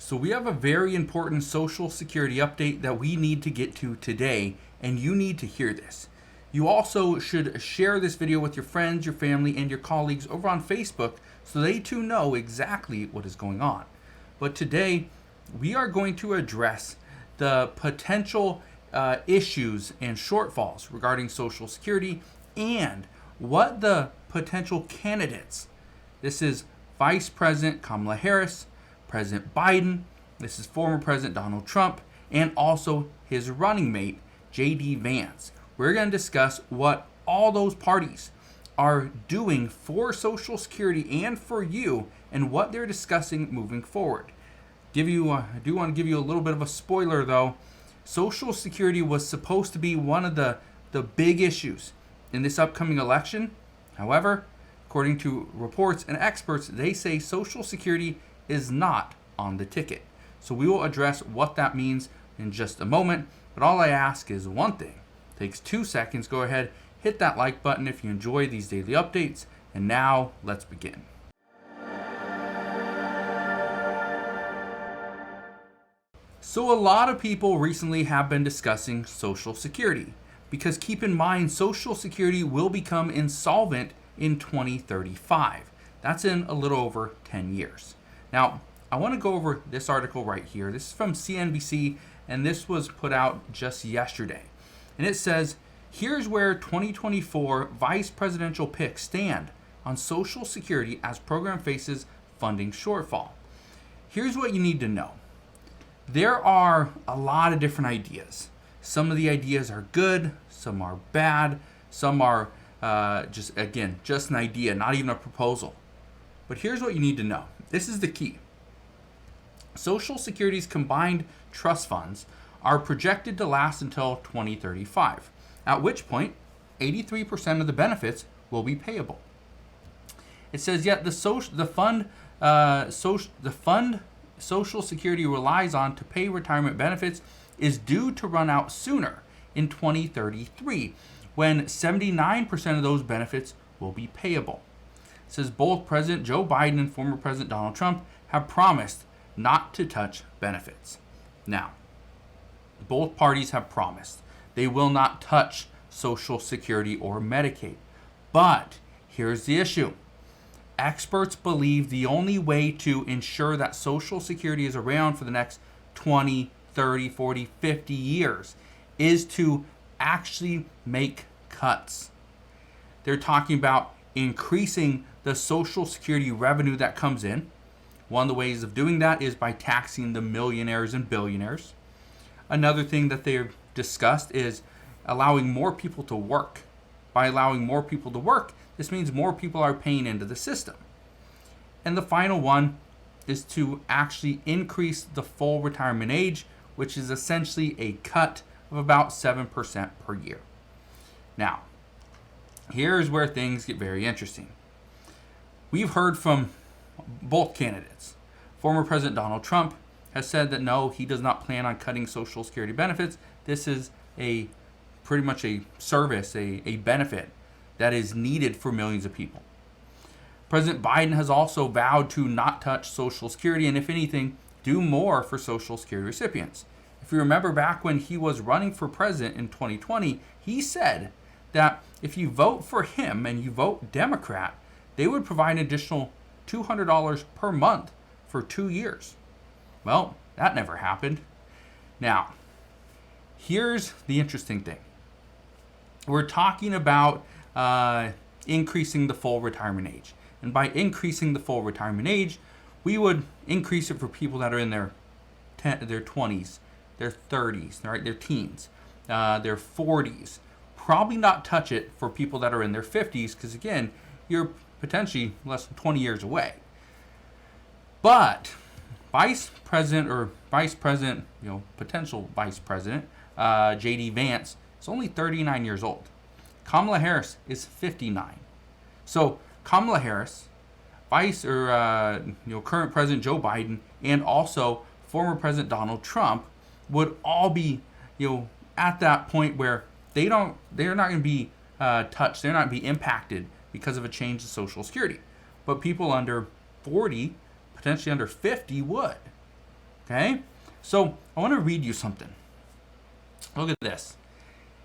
So we have a very important Social Security update that we need to get to today, and you need to hear this. You also should share this video with your friends, your family, and your colleagues over on Facebook so they too know exactly what is going on. But today, we are going to address the potential issues and shortfalls regarding Social Security and what the potential candidates. This is Vice President Kamala Harris, President Biden, this is former President Donald Trump, and also his running mate, J.D. Vance. We're going to discuss what all those parties are doing for Social Security and for you and what they're discussing moving forward. I do want to give you a little bit of a spoiler though. Social Security was supposed to be one of the big issues in this upcoming election. However, according to reports and experts, they say Social Security is not on the ticket. So we will address what that means in just a moment. But all I ask is one thing. It takes 2 seconds. Go ahead, hit that like button if you enjoy these daily updates. And now let's begin. So a lot of people recently have been discussing Social Security because keep in mind, Social Security will become insolvent in 2035. That's in a little over 10 years. Now, I want to go over this article right here. This is from CNBC, and this was put out just yesterday. And it says, here's where 2024 vice presidential picks stand on Social Security as program faces funding shortfall. Here's what you need to know. There are a lot of different ideas. Some of the ideas are good, some are bad, some are just an idea, not even a proposal. But here's what you need to know. This is the key. Social Security's combined trust funds are projected to last until 2035, at which point 83% of the benefits will be payable. It says yet the fund Social Security relies on to pay retirement benefits is due to run out sooner in 2033, when 79% of those benefits will be payable. It says both President Joe Biden and former President Donald Trump have promised not to touch benefits. Now, both parties have promised they will not touch Social Security or Medicaid. But here's the issue. Experts believe the only way to ensure that Social Security is around for the next 20, 30, 40, 50 years is to actually make cuts. They're talking about increasing the Social Security revenue that comes in. One of the ways of doing that is by taxing the millionaires and billionaires. Another thing that they've discussed is allowing more people to work. By allowing more people to work, this means more people are paying into the system. And the final one is to actually increase the full retirement age, which is essentially a cut of about 7% per year. Now, here's where things get very interesting. We've heard from both candidates. Former President Donald Trump has said that no, he does not plan on cutting Social Security benefits. This is pretty much a service, a benefit that is needed for millions of people. President Biden has also vowed to not touch Social Security and, if anything, do more for Social Security recipients. If you remember back when he was running for president in 2020, he said that if you vote for him and you vote Democrat, they would provide an additional $200 per month for 2 years. Well, that never happened. Now, here's the interesting thing. We're talking about increasing the full retirement age. And by increasing the full retirement age, we would increase it for people that are in their 20s, their 30s, right, their teens, their 40s. Probably not touch it for people that are in their 50s because, again, you're potentially less than 20 years away. But potential vice president, J.D. Vance, is only 39 years old. Kamala Harris is 59. So Kamala Harris, current President Joe Biden, and also former President Donald Trump would all be, at that point where they're not going to be touched, they're not going to be impacted because of a change in Social Security. But people under 40, potentially under 50 would. Okay? So I want to read you something. Look at this.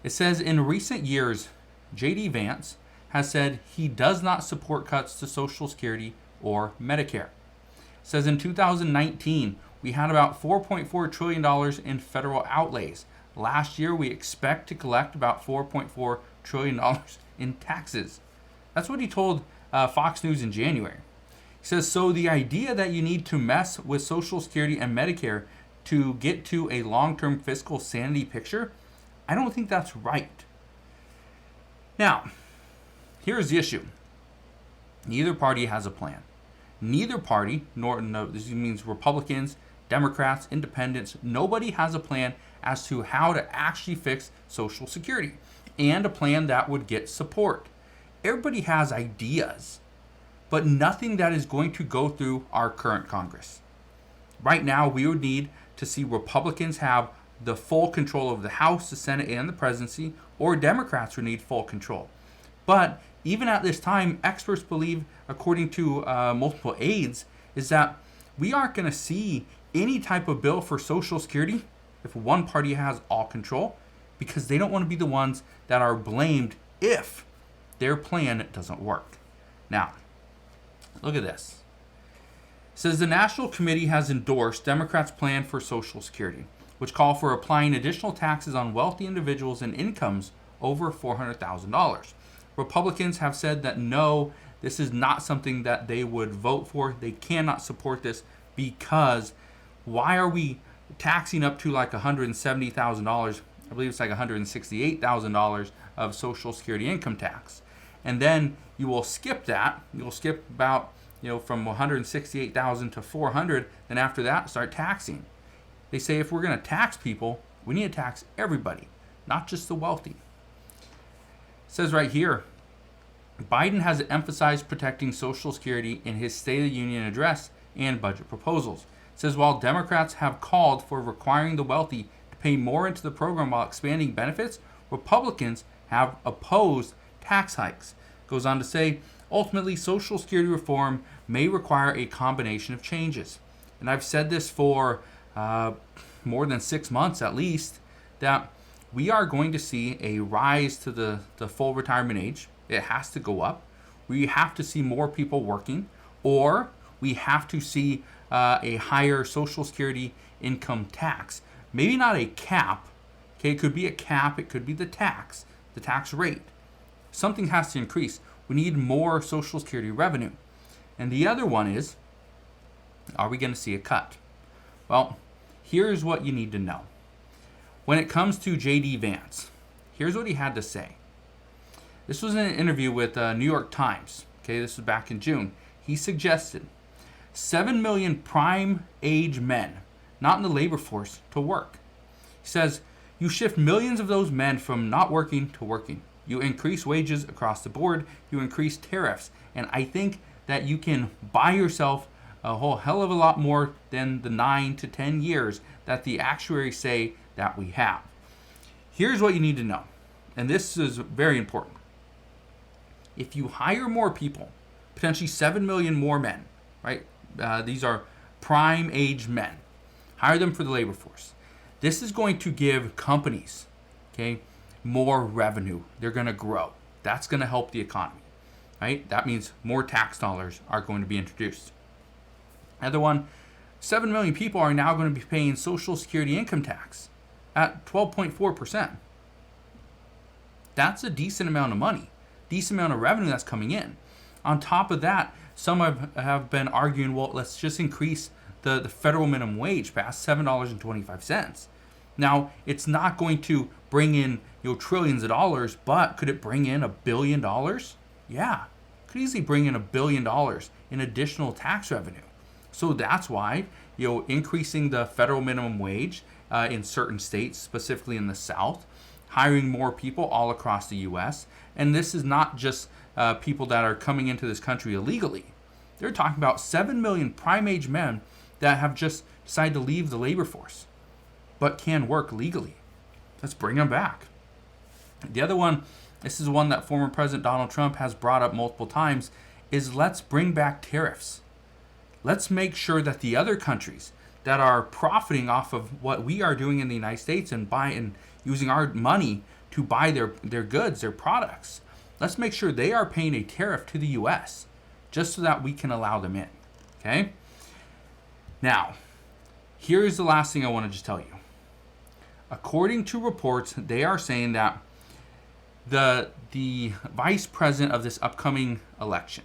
It says, in recent years, J.D. Vance has said he does not support cuts to Social Security or Medicare. It says in 2019, we had about $4.4 trillion in federal outlays. Last year, we expect to collect about $4.4 trillion in taxes. That's what he told Fox News in January. He says, so the idea that you need to mess with Social Security and Medicare to get to a long-term fiscal sanity picture, I don't think that's right. Now, here's the issue. Neither party has a plan. Neither party, this means Republicans, Democrats, Independents, nobody has a plan as to how to actually fix Social Security and a plan that would get support. Everybody has ideas, but nothing that is going to go through our current Congress. Right now, we would need to see Republicans have the full control of the House, the Senate, and the presidency, or Democrats would need full control. But even at this time, experts believe, according to multiple aides, is that we aren't going to see any type of bill for Social Security if one party has all control, because they don't want to be the ones that are blamed if their plan doesn't work. Now, look at this. It says the National Committee has endorsed Democrats' plan for Social Security, which call for applying additional taxes on wealthy individuals and incomes over $400,000. Republicans have said that no, this is not something that they would vote for. They cannot support this because why are we taxing up to like $170,000? I believe it's like $168,000 of Social Security income tax. And then you will skip that. You'll skip about, from 168,000 to 400. Then after that, start taxing. They say if we're going to tax people, we need to tax everybody, not just the wealthy. It says right here, Biden has emphasized protecting Social Security in his State of the Union address and budget proposals. It says while Democrats have called for requiring the wealthy to pay more into the program while expanding benefits, Republicans have opposed tax hikes. It goes on to say, ultimately, Social Security reform may require a combination of changes. And I've said this for more than 6 months at least, that we are going to see a rise to the full retirement age. It has to go up. We have to see more people working, or we have to see a higher Social Security income tax. Maybe not a cap. Okay, it could be a cap. It could be the tax rate. Something has to increase. We need more Social Security revenue. And the other one is, are we going to see a cut? Well, here's what you need to know. When it comes to J.D. Vance, here's what he had to say. This was in an interview with New York Times. Okay, this was back in June. He suggested 7 million prime age men, not in the labor force, to work. He says, you shift millions of those men from not working to working. You increase wages across the board. You increase tariffs. And I think that you can buy yourself a whole hell of a lot more than the 9 to 10 years that the actuaries say that we have. Here's what you need to know, and this is very important. If you hire more people, potentially 7 million more men, right? These are prime age men. Hire them for the labor force. This is going to give companies, okay, more revenue. They're going to grow. That's going to help the economy, right? That means more tax dollars are going to be introduced. Another one, 7 million people are now going to be paying Social Security income tax at 12.4%. That's a decent amount of money, decent amount of revenue that's coming in. On top of that, some have been arguing, well, let's just increase the federal minimum wage past $7.25. Now, it's not going to bring in trillions of dollars, but could it bring in $1 billion? Yeah, could easily bring in $1 billion in additional tax revenue. So that's why increasing the federal minimum wage in certain states, specifically in the South, hiring more people all across the U.S. And this is not just people that are coming into this country illegally. They're talking about 7 million prime age men that have just decided to leave the labor force, but can work legally. Let's bring them back. The other one, this is one that former President Donald Trump has brought up multiple times, is let's bring back tariffs. Let's make sure that the other countries that are profiting off of what we are doing in the United States and using our money to buy their goods, their products. Let's make sure they are paying a tariff to the US just so that we can allow them in. Okay? Now, here's the last thing I want to just tell you. According to reports, they are saying that the vice president of this upcoming election,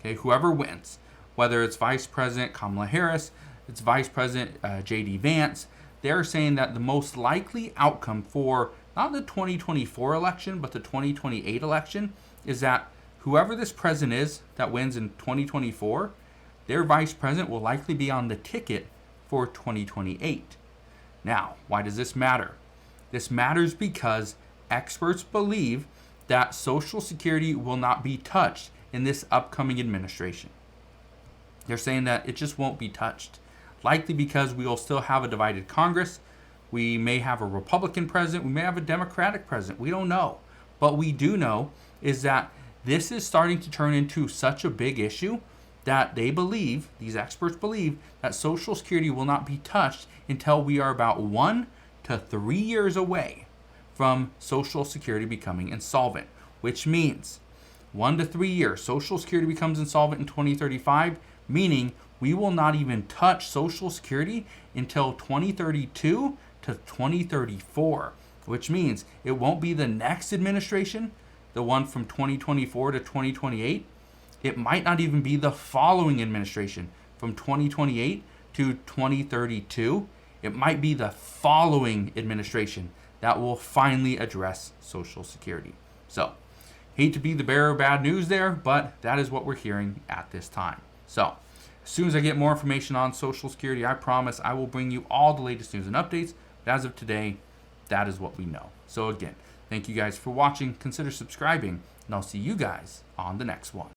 okay, whoever wins, whether it's Vice President Kamala Harris, it's Vice President J.D. Vance, they're saying that the most likely outcome for not the 2024 election, but the 2028 election is that whoever this president is that wins in 2024, their vice president will likely be on the ticket for 2028. Now, why does this matter? This matters because experts believe that Social Security will not be touched in this upcoming administration. They're saying that it just won't be touched. Likely because we will still have a divided Congress. We may have a Republican president. We may have a Democratic president. We don't know. But we do know is that this is starting to turn into such a big issue that they believe, these experts believe, that Social Security will not be touched until we are about 1 to 3 years away from Social Security becoming insolvent, which means 1 to 3 years, Social Security becomes insolvent in 2035, meaning we will not even touch Social Security until 2032 to 2034, which means it won't be the next administration, the one from 2024 to 2028. It might not even be the following administration from 2028 to 2032. It might be the following administration that will finally address Social Security. So, hate to be the bearer of bad news there, but that is what we're hearing at this time. So, as soon as I get more information on Social Security, I promise I will bring you all the latest news and updates. But as of today, that is what we know. So again, thank you guys for watching. Consider subscribing, and I'll see you guys on the next one.